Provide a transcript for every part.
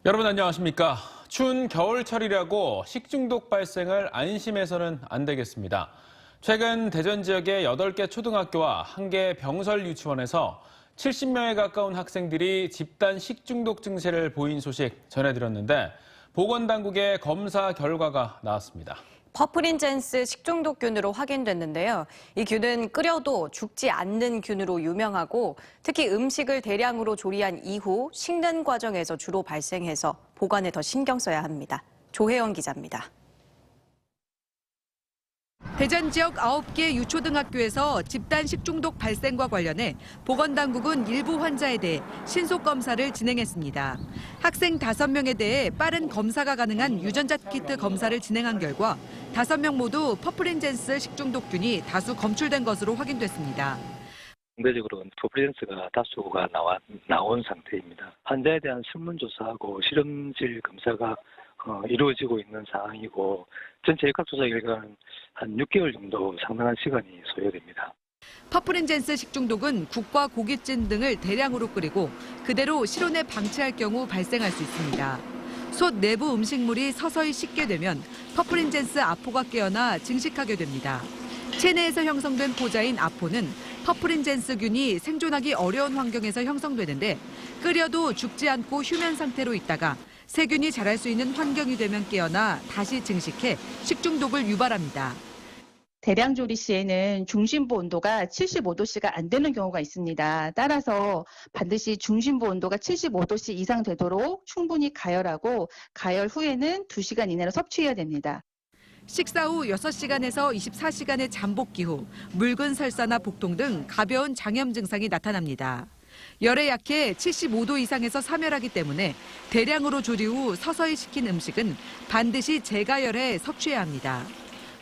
여러분 안녕하십니까? 추운 겨울철이라고 식중독 발생을 안심해서는 안 되겠습니다. 최근 대전 지역의 8개 초등학교와 1개 병설 유치원에서 70명에 가까운 학생들이 집단 식중독 증세를 보인 소식 전해드렸는데 보건당국의 검사 결과가 나왔습니다. 퍼프린젠스 식중독균으로 확인됐는데요. 이 균은 끓여도 죽지 않는 균으로 유명하고 특히 음식을 대량으로 조리한 이후 식는 과정에서 주로 발생해서 보관에 더 신경 써야 합니다. 조혜영 기자입니다. 대전 지역 9개 유초등학교에서 집단 식중독 발생과 관련해 보건당국은 일부 환자에 대해 신속검사를 진행했습니다. 학생 5명에 대해 빠른 검사가 가능한 유전자 키트 검사를 진행한 결과 5명 모두 퍼프린젠스 식중독균이 다수 검출된 것으로 확인됐습니다. 공대적으로는 퍼프린젠스가 다수가 나온 상태입니다. 환자에 대한 설문조사하고 실험실 검사가 이루어지고 있는 상황이고 전체 역학조사 결과는 한 6개월 정도 상당한 시간이 소요됩니다. 퍼프린젠스 식중독은 국과 고깃찜 등을 대량으로 끓이고 그대로 실온에 방치할 경우 발생할 수 있습니다. 솥 내부 음식물이 서서히 식게 되면 퍼프린젠스 아포가 깨어나 증식하게 됩니다. 체내에서 형성된 포자인 아포는 퍼프린젠스균이 생존하기 어려운 환경에서 형성되는데 끓여도 죽지 않고 휴면 상태로 있다가 세균이 자랄 수 있는 환경이 되면 깨어나 다시 증식해 식중독을 유발합니다. 대량 조리 시에는 중심부 온도가 75도씨가 안 되는 경우가 있습니다. 따라서 반드시 중심부 온도가 75도씨 이상 되도록 충분히 가열하고 가열 후에는 2시간 이내로 섭취해야 됩니다. 식사 후 6시간에서 24시간의 잠복기 후 묽은 설사나 복통 등 가벼운 장염 증상이 나타납니다. 열에 약해 75도 이상에서 사멸하기 때문에 대량으로 조리 후 서서히 식힌 음식은 반드시 재가열해 섭취해야 합니다.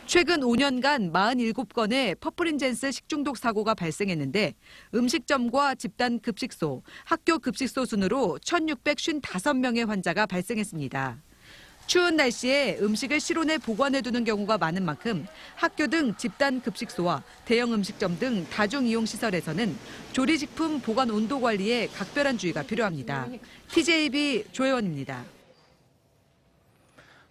최근 5년간 47건의 퍼프린젠스 식중독 사고가 발생했는데 음식점과 집단 급식소, 학교 급식소 순으로 1,655명의 환자가 발생했습니다. 추운 날씨에 음식을 실온에 보관해두는 경우가 많은 만큼 학교 등 집단 급식소와 대형 음식점 등 다중이용시설에서는 조리식품 보관 온도 관리에 각별한 주의가 필요합니다. TJB 조혜원입니다.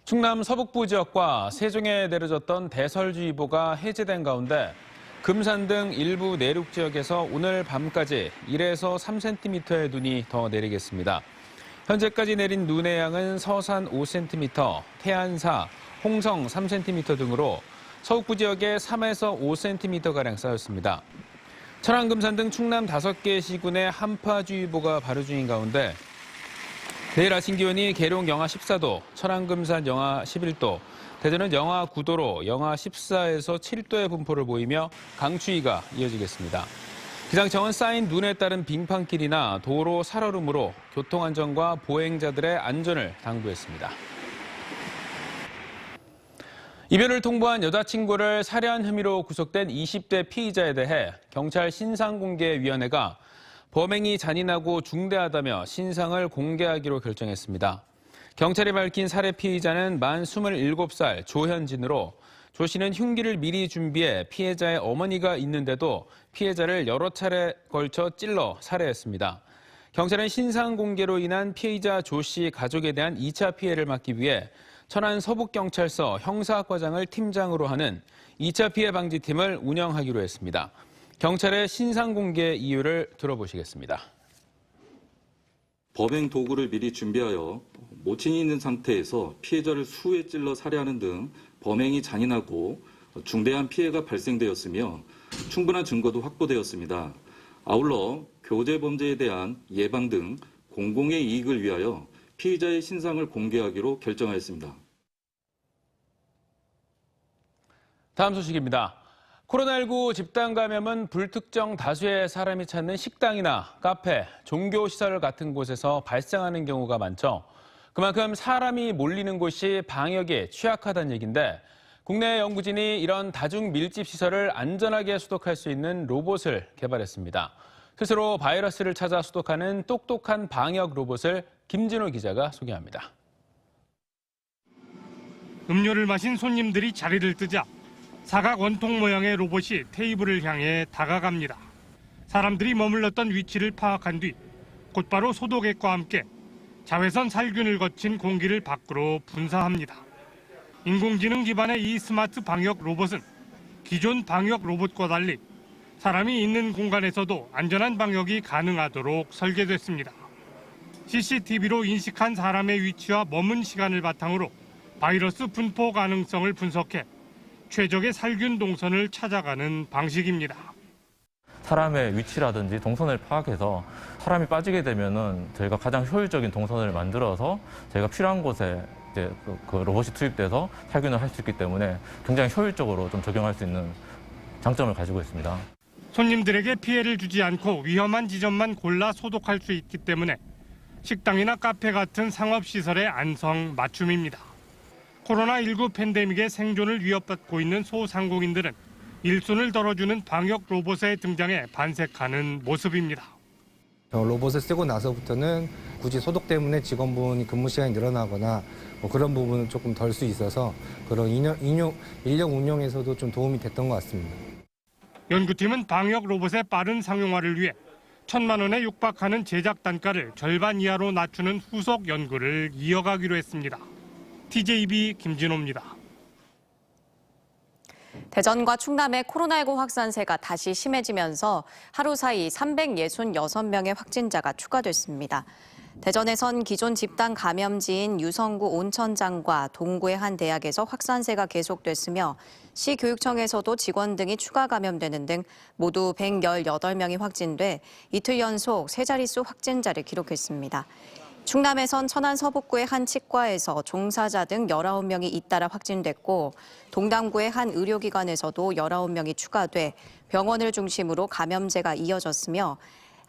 충남 서북부 지역과 세종에 내려졌던 대설주의보가 해제된 가운데 금산 등 일부 내륙 지역에서 오늘 밤까지 1에서 3cm의 눈이 더 내리겠습니다. 현재까지 내린 눈의 양은 서산 5cm, 태안사, 홍성 3cm 등으로 서북부 지역에 3에서 5cm가량 쌓였습니다. 천안, 금산 등 충남 5개 시군에 한파주의보가 발효 중인 가운데 내일 아침 기온이 계룡 영하 14도, 천안, 금산 영하 11도, 대전은 영하 9도로 영하 14에서 7도의 분포를 보이며 강추위가 이어지겠습니다. 기상청은 쌓인 눈에 따른 빙판길이나 도로 살얼음으로 교통안전과 보행자들의 안전을 당부했습니다. 이별을 통보한 여자친구를 살해한 혐의로 구속된 20대 피의자에 대해 경찰 신상공개위원회가 범행이 잔인하고 중대하다며 신상을 공개하기로 결정했습니다. 경찰이 밝힌 살해 피의자는 만 27살 조현진으로 조 씨는 흉기를 미리 준비해 피해자의 어머니가 있는데도 피해자를 여러 차례 걸쳐 찔러 살해했습니다. 경찰은 신상 공개로 인한 피해자 조 씨 가족에 대한 2차 피해를 막기 위해 천안 서북경찰서 형사과장을 팀장으로 하는 2차 피해 방지팀을 운영하기로 했습니다. 경찰의 신상 공개 이유를 들어보시겠습니다. 범행 도구를 미리 준비하여 모친이 있는 상태에서 피해자를 수에 찔러 살해하는 등 범행이 잔인하고 중대한 피해가 발생되었으며 충분한 증거도 확보되었습니다. 아울러 교제 범죄에 대한 예방 등 공공의 이익을 위하여 피의자의 신상을 공개하기로 결정하였습니다. 다음 소식입니다. 코로나19 집단 감염은 불특정 다수의 사람이 찾는 식당이나 카페, 종교시설 같은 곳에서 발생하는 경우가 많죠. 그만큼 사람이 몰리는 곳이 방역에 취약하다는 얘기인데 국내 연구진이 이런 다중 밀집 시설을 안전하게 소독할 수 있는 로봇을 개발했습니다. 스스로 바이러스를 찾아 소독하는 똑똑한 방역 로봇을 김진호 기자가 소개합니다. 음료를 마신 손님들이 자리를 뜨자 사각 원통 모양의 로봇이 테이블을 향해 다가갑니다. 사람들이 머물렀던 위치를 파악한 뒤 곧바로 소독액과 함께 자외선 살균을 거친 공기를 밖으로 분사합니다. 인공지능 기반의 이 스마트 방역 로봇은 기존 방역 로봇과 달리 사람이 있는 공간에서도 안전한 방역이 가능하도록 설계됐습니다. CCTV로 인식한 사람의 위치와 머문 시간을 바탕으로 바이러스 분포 가능성을 분석해 최적의 살균 동선을 찾아가는 방식입니다. 사람의 위치라든지 동선을 파악해서 사람이 빠지게 되면은 저희가 가장 효율적인 동선을 만들어서 저희가 필요한 곳에 이제 그 로봇이 투입돼서 살균을 할 수 있기 때문에 굉장히 효율적으로 좀 적용할 수 있는 장점을 가지고 있습니다. 손님들에게 피해를 주지 않고 위험한 지점만 골라 소독할 수 있기 때문에 식당이나 카페 같은 상업시설의 안성 맞춤입니다. 코로나19 팬데믹의 생존을 위협받고 있는 소상공인들은 일손을 덜어주는 방역 로봇의 등장에 반색하는 모습입니다. 로봇을 쓰고 나서부터는 굳이 소독 때문에 직원분이 근무 시간이 늘어나거나 뭐 그런 부분은 조금 덜 수 있어서 그런 인력 운영에서도 좀 도움이 됐던 것 같습니다. 연구팀은 방역 로봇의 빠른 상용화를 위해 1,000만 원에 육박하는 제작 단가를 절반 이하로 낮추는 후속 연구를 이어가기로 했습니다. TJB 김진호입니다. 대전과 충남의 코로나19 확산세가 다시 심해지면서 하루 사이 366명의 확진자가 추가됐습니다. 대전에선 기존 집단 감염지인 유성구 온천장과 동구의 한 대학에서 확산세가 계속됐으며 시교육청에서도 직원 등이 추가 감염되는 등 모두 118명이 확진돼 이틀 연속 세 자릿수 확진자를 기록했습니다. 충남에선 천안 서북구의 한 치과에서 종사자 등 19명이 잇따라 확진됐고 동담구의 한 의료기관에서도 19명이 추가돼 병원을 중심으로 감염세가 이어졌으며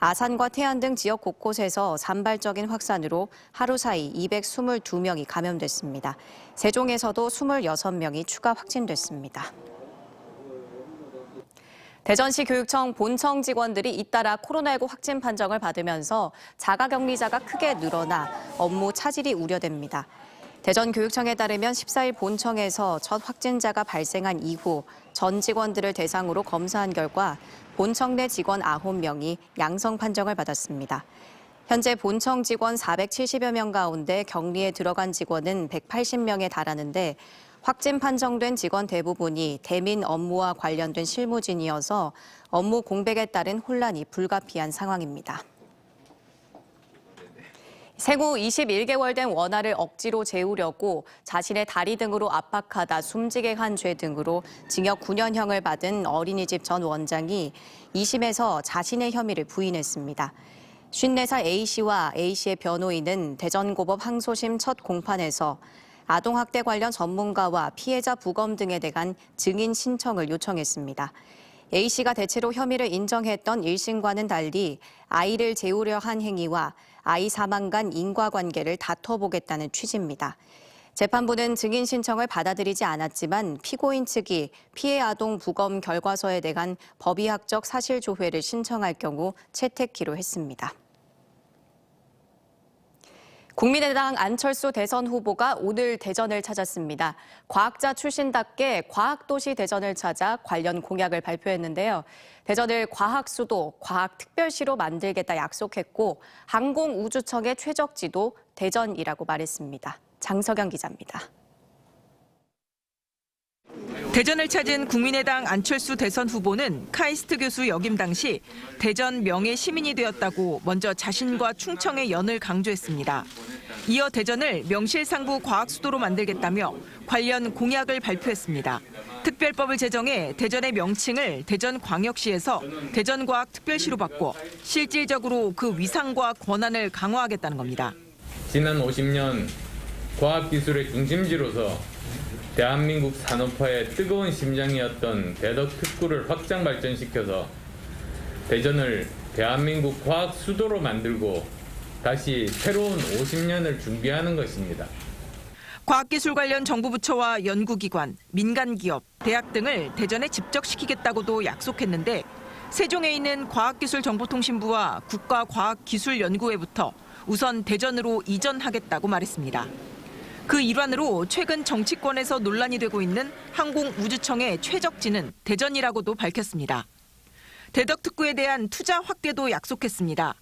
아산과 태안 등 지역 곳곳에서 산발적인 확산으로 하루 사이 222명이 감염됐습니다. 세종에서도 26명이 추가 확진됐습니다. 대전시 교육청 본청 직원들이 잇따라 코로나19 확진 판정을 받으면서 자가격리자가 크게 늘어나 업무 차질이 우려됩니다. 대전교육청에 따르면 14일 본청에서 첫 확진자가 발생한 이후 전 직원들을 대상으로 검사한 결과 본청 내 직원 9명이 양성 판정을 받았습니다. 현재 본청 직원 470여 명 가운데 격리에 들어간 직원은 180명에 달하는데 확진 판정된 직원 대부분이 대민 업무와 관련된 실무진이어서 업무 공백에 따른 혼란이 불가피한 상황입니다. 생후 21개월 된 원아를 억지로 재우려고 자신의 다리 등으로 압박하다 숨지게 한 죄 등으로 징역 9년형을 받은 어린이집 전 원장이 2심에서 자신의 혐의를 부인했습니다. 54살 A씨와 A씨의 변호인은 대전고법 항소심 첫 공판에서 아동학대 관련 전문가와 피해자 부검 등에 대한 증인 신청을 요청했습니다. A씨가 대체로 혐의를 인정했던 1심과는 달리 아이를 재우려 한 행위와 아이 사망 간 인과관계를 다퉈보겠다는 취지입니다. 재판부는 증인 신청을 받아들이지 않았지만 피고인 측이 피해 아동 부검 결과서에 대한 법의학적 사실 조회를 신청할 경우 채택키로 했습니다. 국민의당 안철수 대선 후보가 오늘 대전을 찾았습니다. 과학자 출신답게 과학도시 대전을 찾아 관련 공약을 발표했는데요. 대전을 과학수도, 과학특별시로 만들겠다 약속했고 항공우주청의 최적지도 대전이라고 말했습니다. 장석영 기자입니다. 대전을 찾은 국민의당 안철수 대선 후보는 카이스트 교수 역임 당시 대전 명예 시민이 되었다고 먼저 자신과 충청의 연을 강조했습니다. 이어 대전을 명실상부 과학수도로 만들겠다며 관련 공약을 발표했습니다. 특별법을 제정해 대전의 명칭을 대전광역시에서 대전과학특별시로 바꿔 실질적으로 그 위상과 권한을 강화하겠다는 겁니다. 지난 50년 과학기술의 중심지로서 대한민국 산업화의 뜨거운 심장이었던 대덕특구를 확장 발전시켜서 대전을 대한민국 과학 수도로 만들고 다시 새로운 50년을 준비하는 것입니다. 과학기술 관련 정부 부처와 연구기관, 민간기업, 대학 등을 대전에 집적시키겠다고도 약속했는데 세종에 있는 과학기술정보통신부와 국가과학기술연구회부터 우선 대전으로 이전하겠다고 말했습니다. 그 일환으로 최근 정치권에서 논란이 되고 있는 항공우주청의 최적지는 대전이라고도 밝혔습니다. 대덕특구에 대한 투자 확대도 약속했습니다.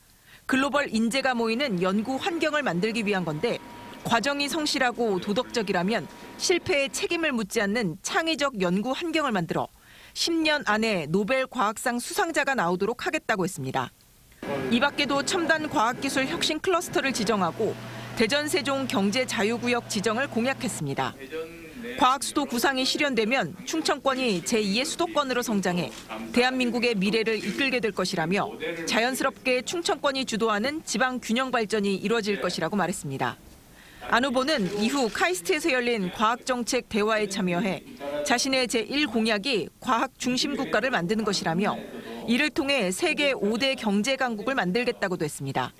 글로벌 인재가 모이는 연구 환경을 만들기 위한 건데 과정이 성실하고 도덕적이라면 실패에 책임을 묻지 않는 창의적 연구 환경을 만들어 10년 안에 노벨 과학상 수상자가 나오도록 하겠다고 했습니다. 이 밖에도 첨단 과학기술 혁신 클러스터를 지정하고 대전 세종 경제자유구역 지정을 공약했습니다. 과학수도 구상이 실현되면 충청권이 제2의 수도권으로 성장해 대한민국의 미래를 이끌게 될 것이라며 자연스럽게 충청권이 주도하는 지방 균형 발전이 이루어질 것이라고 말했습니다. 안 후보는 이후 카이스트에서 열린 과학정책 대화에 참여해 자신의 제1공약이 과학 중심 국가를 만드는 것이라며 이를 통해 세계 5대 경제 강국을 만들겠다고도 했습니다.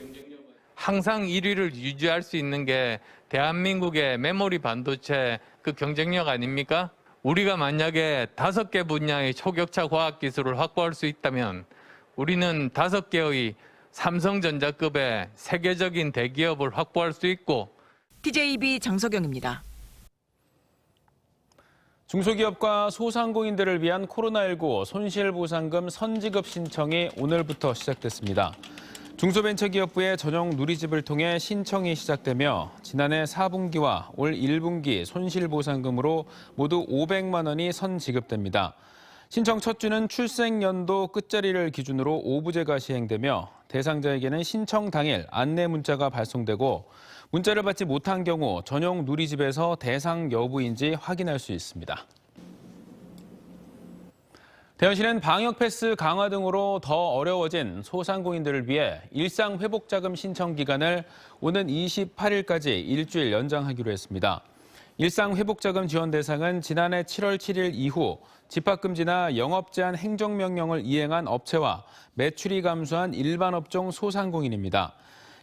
항상 1위를 유지할 수 있는 게 대한민국의 메모리 반도체 그 경쟁력 아닙니까? 우리가 만약에 5개 분야의 초격차 과학기술을 확보할 수 있다면 우리는 5개의 삼성전자급의 세계적인 대기업을 확보할 수 있고. TJB 장석영입니다. 중소기업과 소상공인들을 위한 코로나19 손실보상금 선지급 신청이 오늘부터 시작됐습니다. 중소벤처기업부의 전용 누리집을 통해 신청이 시작되며 지난해 4분기와 올 1분기 손실보상금으로 모두 500만 원이 선지급됩니다. 신청 첫 주는 출생연도 끝자리를 기준으로 오부제가 시행되며 대상자에게는 신청 당일 안내 문자가 발송되고 문자를 받지 못한 경우 전용 누리집에서 대상 여부인지 확인할 수 있습니다. 대전시는 방역 패스 강화 등으로 더 어려워진 소상공인들을 위해 일상회복자금 신청 기간을 오는 28일까지 일주일 연장하기로 했습니다. 일상회복자금 지원 대상은 지난해 7월 7일 이후 집합금지나 영업제한 행정명령을 이행한 업체와 매출이 감소한 일반 업종 소상공인입니다.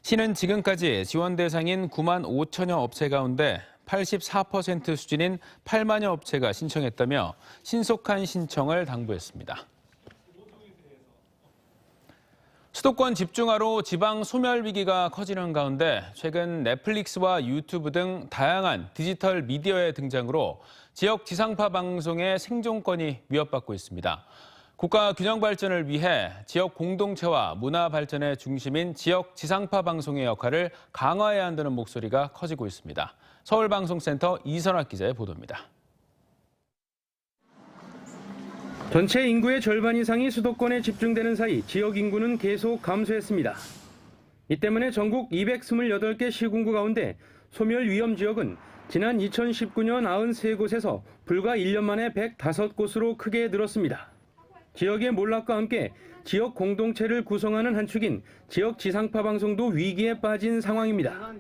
시는 지금까지 지원 대상인 9만 5천여 업체 가운데 84% 수준인 8만여 업체가 신청했다며 신속한 신청을 당부했습니다. 수도권 집중화로 지방 소멸 위기가 커지는 가운데 최근 넷플릭스와 유튜브 등 다양한 디지털 미디어의 등장으로 지역 지상파 방송의 생존권이 위협받고 있습니다. 국가 균형 발전을 위해 지역 공동체와 문화 발전의 중심인 지역 지상파 방송의 역할을 강화해야 한다는 목소리가 커지고 있습니다. 서울방송센터 이선학 기자의 보도입니다. 전체 인구의 절반 이상이 수도권에 집중되는 사이 지역 인구는 계속 감소했습니다. 이 때문에 전국 228개 시군구 가운데 소멸 위험 지역은 지난 2019년 93곳에서 불과 1년 만에 105곳으로 크게 늘었습니다. 지역의 몰락과 함께 지역 공동체를 구성하는 한 축인 지역 지상파 방송도 위기에 빠진 상황입니다.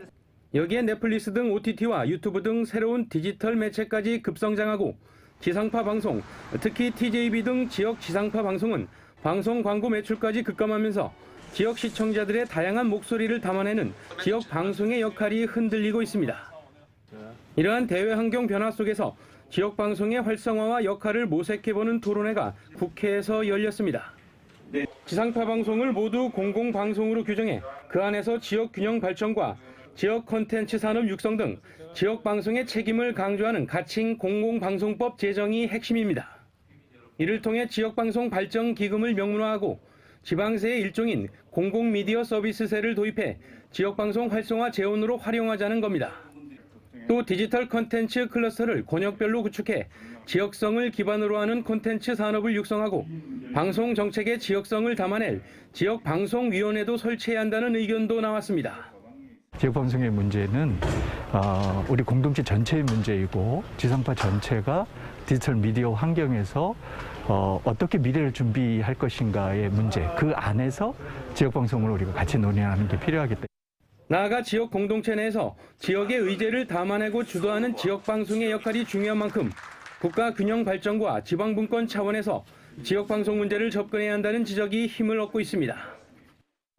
여기에 넷플릭스 등 OTT와 유튜브 등 새로운 디지털 매체까지 급성장하고 지상파 방송, 특히 TJB 등 지역 지상파 방송은 방송 광고 매출까지 급감하면서 지역 시청자들의 다양한 목소리를 담아내는 지역 방송의 역할이 흔들리고 있습니다. 이러한 대외 환경 변화 속에서 지역 방송의 활성화와 역할을 모색해보는 토론회가 국회에서 열렸습니다. 지상파 방송을 모두 공공방송으로 규정해 그 안에서 지역 균형 발전과 지역 콘텐츠 산업 육성 등 지역 방송의 책임을 강조하는 가칭 공공방송법 제정이 핵심입니다. 이를 통해 지역 방송 발전 기금을 명문화하고 지방세의 일종인 공공미디어 서비스세를 도입해 지역 방송 활성화 재원으로 활용하자는 겁니다. 또 디지털 콘텐츠 클러스터를 권역별로 구축해 지역성을 기반으로 하는 콘텐츠 산업을 육성하고 방송 정책의 지역성을 담아낼 지역방송위원회도 설치해야 한다는 의견도 나왔습니다. 지역방송의 문제는 우리 공동체 전체의 문제이고 지상파 전체가 디지털 미디어 환경에서 어떻게 미래를 준비할 것인가의 문제, 그 안에서 지역방송을 우리가 같이 논의하는 게 필요하기 때문에. 나아가 지역 공동체 내에서 지역의 의제를 담아내고 주도하는 지역방송의 역할이 중요한 만큼 국가 균형 발전과 지방분권 차원에서 지역방송 문제를 접근해야 한다는 지적이 힘을 얻고 있습니다.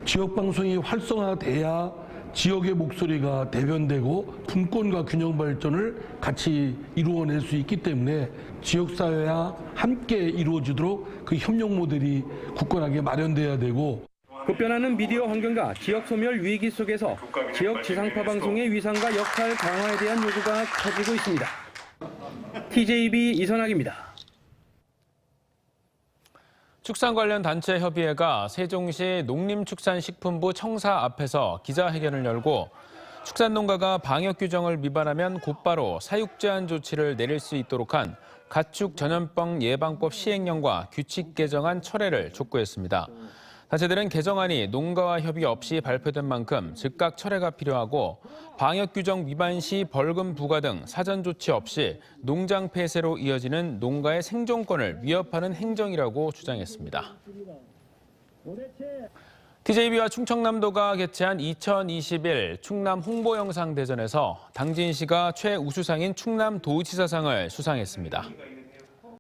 지역방송이 활성화돼야 지역의 목소리가 대변되고 분권과 균형 발전을 같이 이루어낼 수 있기 때문에 지역사회와 함께 이루어지도록 그 협력 모델이 굳건하게 마련돼야 되고 급변하는 미디어 환경과 지역 소멸 위기 속에서 지역 지상파 방송의 위상과 역할 강화에 대한 요구가 커지고 있습니다. TJB 이선학입니다. 축산 관련 단체 협의회가 세종시 농림축산식품부 청사 앞에서 기자회견을 열고 축산농가가 방역 규정을 위반하면 곧바로 사육 제한 조치를 내릴 수 있도록 한 가축 전염병 예방법 시행령과 규칙 개정안 철회를 촉구했습니다. 단체들은 개정안이 농가와 협의 없이 발표된 만큼 즉각 철회가 필요하고 방역 규정 위반 시 벌금 부과 등 사전 조치 없이 농장 폐쇄로 이어지는 농가의 생존권을 위협하는 행정이라고 주장했습니다. TJB와 충청남도가 개최한 2021 충남 홍보영상 대전에서 당진시가 최우수상인 충남도지사상을 수상했습니다.